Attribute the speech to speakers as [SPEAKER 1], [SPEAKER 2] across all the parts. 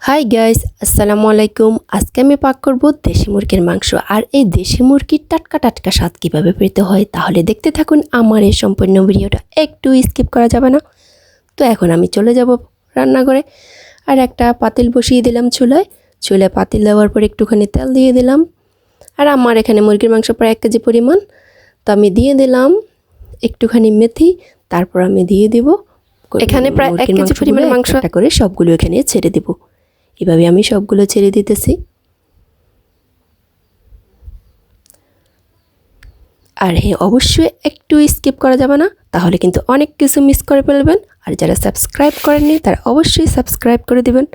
[SPEAKER 1] Hi guys, আসসালামু আলাইকুম। আজকে আমি পাক করব দেশি মুরগির মাংস। আর এই দেশি মুরগির টাটকা টাটকা স্বাদ কীভাবে পেতে হয় তাহলে দেখতে থাকুন আমার এই সম্পূর্ণ ভিডিওটা, একটু স্কিপ করা যাবে না। তো এখন আমি চলে যাব রান্নাঘরে আর একটা পাতিল বসিয়ে দিলাম চুলায় পাতিল দেওয়ার পর একটুখানি তেল দিয়ে দিলাম। আর আমার এখানে মুরগির মাংস প্রায় 1 কেজি পরিমাণ, তো আমি দিয়ে দিলাম একটুখানি মেথি। তারপর আমি দিয়ে দিব এখানে প্রায় 1 কেজি পরিমাণ মাংস করে সবগুলো এখানে ছেড়ে দেব। এভাবে আমি সবগুলো ছেড়ে দিতেছি। আর হ্যাঁ, অবশ্যই একটু স্কিপ করা যাবে না, তাহলে কিন্তু অনেক কিছু মিস করে ফেলবেন। আর যারা সাবস্ক্রাইব করেননি তারা অবশ্যই সাবস্ক্রাইব করে দিবেন।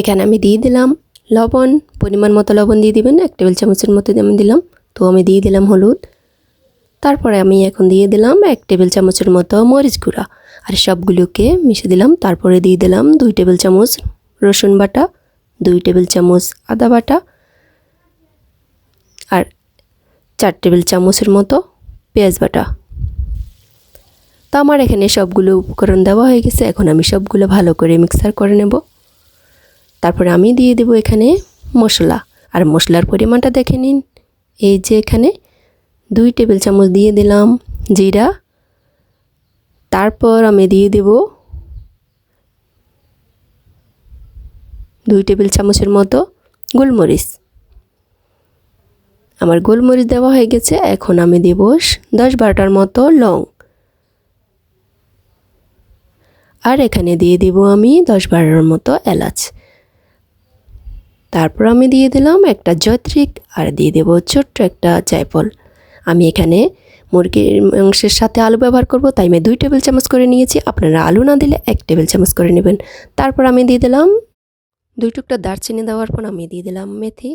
[SPEAKER 1] এখানে আমি দিয়ে দিলাম লবণ, পরিমাণ মতো লবণ দিয়ে দিবেন, 1 টেবিল চামচের মতো আমি দিলাম। তো আমি দিয়ে দিলাম হলুদ। তারপরে আমি এখন দিয়ে দিলাম 1 টেবিল চামচের মতো মরিচ গুঁড়া। আর সবগুলোকে মিশিয়ে দিলাম। তারপরে দিয়ে দিলাম 2 টেবিল চামচ রসুন বাটা, 2 টেবিল চামচ আদা বাটা, আর 4 টেবিল চামচের মতো পেঁয়াজ বাটা। তো আমার এখানে সবগুলো উপকরণ দেওয়া হয়ে গেছে। এখন আমি সবগুলো ভালো করে মিক্সার করে নেব। তারপরে আমি দিয়ে দেব এখানে মশলা। আর মশলার পরিমাণটা দেখে নিন। এই যে এখানে 2 টেবিল চামচ দিয়ে দিলাম জিরা। তারপর আমি দিয়ে দেব 2 টেবিল চামচের মতো গোলমরিচ। আমার গোলমরিচ দেওয়া হয়ে গেছে। এখন আমি দেব 10-12টার মতো লং। আর এখানে দিয়ে দেব আমি 10-12টার মতো এলাচ। তারপর আমি দিয়ে দিলাম একটা জয়ত্রী আর দিয়ে দেব ছোট্ট একটা জায়ফল। আমি এখানে মুরগির মাংসের সাথে আলু ব্যবহার করব, তাই আমি 2 টেবিল চামচ করে নিয়েছি। আপনারা আলু না দিলে 1 টেবিল চামচ করে নেবেন। তারপর আমি দিয়ে দিলাম 2 টুকরা দারচিনি। দেওয়ার পর আমি দিয়ে দিলাম মেথি।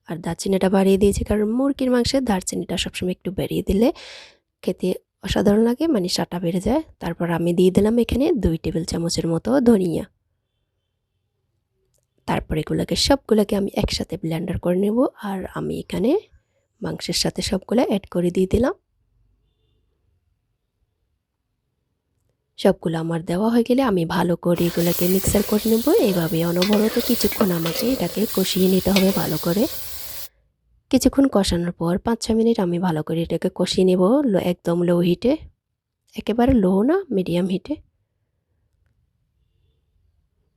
[SPEAKER 1] আর দারচিনিটা বাড়িয়ে দিয়েছি কারণ মুরগির মাংসে দারচিনিটা সবসময় একটু বাড়িয়ে দিলে খেতে অসাধারণ লাগে, মানে স্বাদটা বেড়ে যায়। তারপর আমি দিয়ে দিলাম এখানে 2 টেবিল চামচের মতো ধনিয়া। তারপর এগুলোকে সবগুলোকে আমি একসাথে ব্লেন্ডার করে নেব। আর আমি এখানে মাংসের সাথে সবগুলো অ্যাড করে দিয়ে দিলাম। সবগুলো আমার দেওয়া হয়ে গেলে আমি ভালো করে এগুলোকে মিক্সার করে নেব। এভাবে অনবরত কিছুক্ষণ আমাকে এটাকে কষিয়ে নিতে হবে ভালো করে। কিছুক্ষণ কষানোর পর 5-6 মিনিট আমি ভালো করে এটাকে কষিয়ে নেব, একদম লো হিটে, একেবারে লো না, মিডিয়াম হিটে।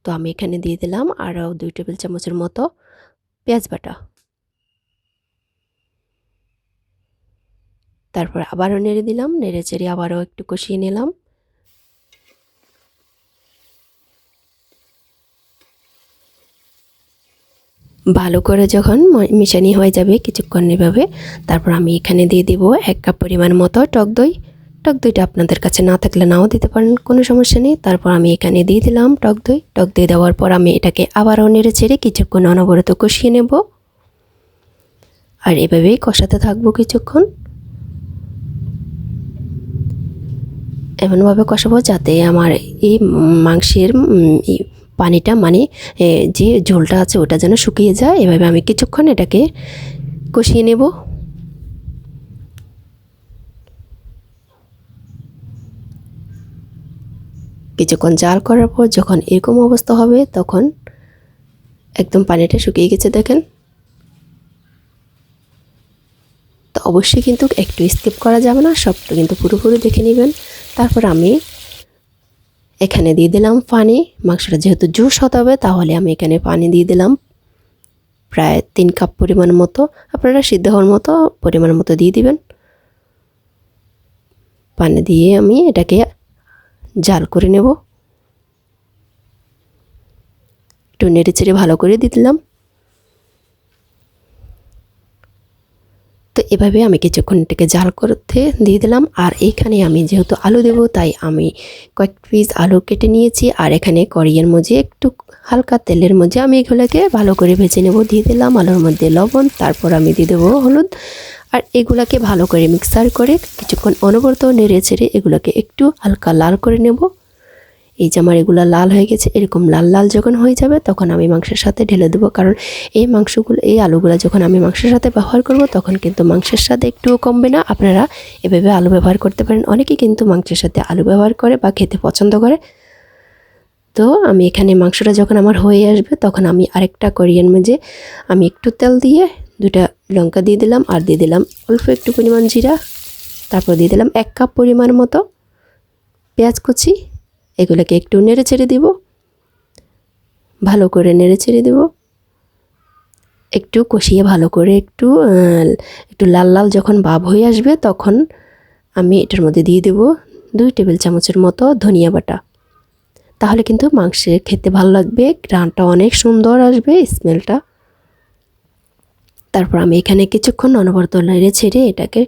[SPEAKER 1] তো আমি এখানে দিয়ে দিলাম আরও 2 টেবিল চামচের মতো পেঁয়াজ বাটা। তারপর আবারও নেড়ে দিলাম, নেড়ে চেড়ে আবারও একটু কষিয়ে নিলাম। ভালো করে যখন মিশানি হয়ে যাবে কিছুক্ষণ এভাবে, তারপর আমি এখানে দিয়ে দিব 1 কাপ পরিমাণ মতো টক দই। টক দইটা আপনাদের কাছে না থাকলে নাও দিতে পারেন, কোনো সমস্যা নেই। তারপর আমি এখানে দিয়ে দিলাম টক দই দেওয়ার পর আমি এটাকে আবারও নেড়ে চেড়ে কিছুক্ষণ অনবরত কষিয়ে নেব। আর এভাবেই কষাতে থাকবো কিছুক্ষণ, এমনভাবে কষাবো যাতে আমার এই মাংসের পানিটা, মানে যে ঝোলটা আছে ওটা যেন শুকিয়ে যায়। এভাবে আমি কিছুক্ষণ এটাকে কষিয়ে নেব। কিছুক্ষণ জাল করার পর যখন এরকম অবস্থা হবে তখন একদম পানিটা শুকিয়ে গেছে দেখেন। তো অবশ্যই কিন্তু একটু স্কিপ করা যাবে না, সবটা কিন্তু পুরোপুরি দেখে নেবেন। তারপর আমি এখানে দিয়ে দিলাম পানি। মাংসটা যেহেতু জুস হতে হবে তাহলে আমি এখানে পানি দিয়ে দিলাম প্রায় 3 কাপ পরিমাণ মতো। আপনারা সিদ্ধ হওয়ার মতো পরিমাণ মতো দিয়ে দিবেন। পানি দিয়ে আমি এটাকে জাল করে নেব। একটু নেড়ে চেড়ে ভালো করে দিয়ে দিলাম। তো এভাবে আমি কিছুক্ষণ এটাকে জাল করতে দিয়ে দিলাম। আর এখানে আমি যেহেতু আলু দেব তাই আমি কয়েক পিস আলু কেটে নিয়েছি। আর এখানে কড়াইয়ের মধ্যে একটু হালকা তেলের মধ্যে আমি এগুলোকে ভালো করে ভেজে নেব। দিয়ে দিলাম আলুর মধ্যে লবণ, তারপর আমি দিয়ে দেবো হলুদ। আর এগুলোকে ভালো করে মিক্সার করে কিছুক্ষণ অনবরত নেড়ে চেড়ে এগুলোকে একটু হালকা লাল করে নেব। এই যে আমার এগুলো লাল হয়ে গেছে, এরকম লাল লাল যখন হয়ে যাবে তখন আমি মাংসের সাথে ঢেলে দেবো। কারণ এই আলুগুলো যখন আমি মাংসের সাথে ব্যবহার করব তখন কিন্তু মাংসের সাথে একটুও কমবে না। আপনারা এভাবে আলু ব্যবহার করতে পারেন। অনেকেই কিন্তু মাংসের সাথে আলু ব্যবহার করে বা খেতে পছন্দ করে। তো আমি এখানে মাংসটা যখন আমার হয়ে আসবে তখন আমি আরেকটা কোরিয়ান মাঝে আমি একটু তেল দিয়ে 2টা লঙ্কা দিয়ে দিলাম আর দিয়ে দিলাম অল্প একটু পরিমাণ জিরা, তারপর দিয়ে দিলাম 1 কাপ পরিমাণ মতো পেঁয়াজ কুচি। এগুলোকে একটু নেড়ে ছেড়ে দিব, ভালো করে নেড়ে ছেড়ে দিব, একটু কষিয়ে ভালো করে একটু লাল লাল যখন ভাব হয়ে আসবে তখন আমি এটার মধ্যে দিয়ে দেব 2 টেবিল চামচের মতো ধনিয়া বাটা। তাহলে কিন্তু মাংসে খেতে ভালো লাগবে, ঘ্রাণটা অনেক সুন্দর আসবে, স্মেলটা। তারপর আমি এখানে কিছুক্ষণ অনবরত নেড়ে ছেড়ে এটাকে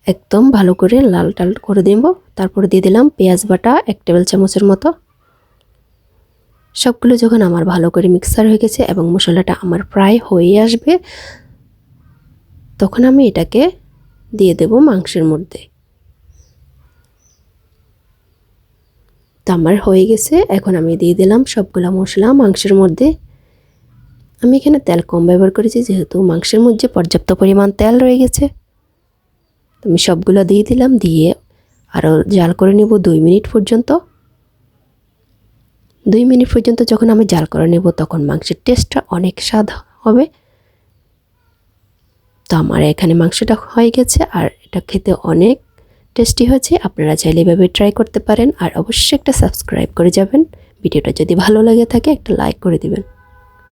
[SPEAKER 1] একদম ভালো করে লাল টাল করে দেব। তারপর দিয়ে দিলাম পেঁয়াজ বাটা 1 টেবিল চামচের মতো। সবগুলো যখন আমার ভালো করে মিক্সার হয়ে গেছে এবং মশলাটা আমার প্রায় হয়ে আসবে তখন আমি এটাকে দিয়ে দেব মাংসের মধ্যে। তো আমার হয়ে গেছে, এখন আমি দিয়ে দিলাম সবগুলা মশলা মাংসের মধ্যে। আমি এখানে তেল কম ব্যবহার করেছি যেহেতু মাংসের মধ্যে পর্যাপ্ত পরিমাণ তেল রয়ে গেছে। আমি সবগুলো দিয়ে দিলাম, দিয়ে আরও জাল করে নেব 2 মিনিট পর্যন্ত। 2 মিনিট পর্যন্ত যখন আমি জাল করে নেব তখন মাংসের টেস্টটা অনেক স্বাদ হবে। তো আমার এখানে মাংসটা হয়ে গেছে আর এটা খেতে অনেক টেস্টি হয়েছে। আপনারা চাইলে এভাবে ট্রাই করতে পারেন আর অবশ্যই একটা সাবস্ক্রাইব করে যাবেন। ভিডিওটা যদি ভালো লাগে থাকে একটা লাইক করে দিবেন।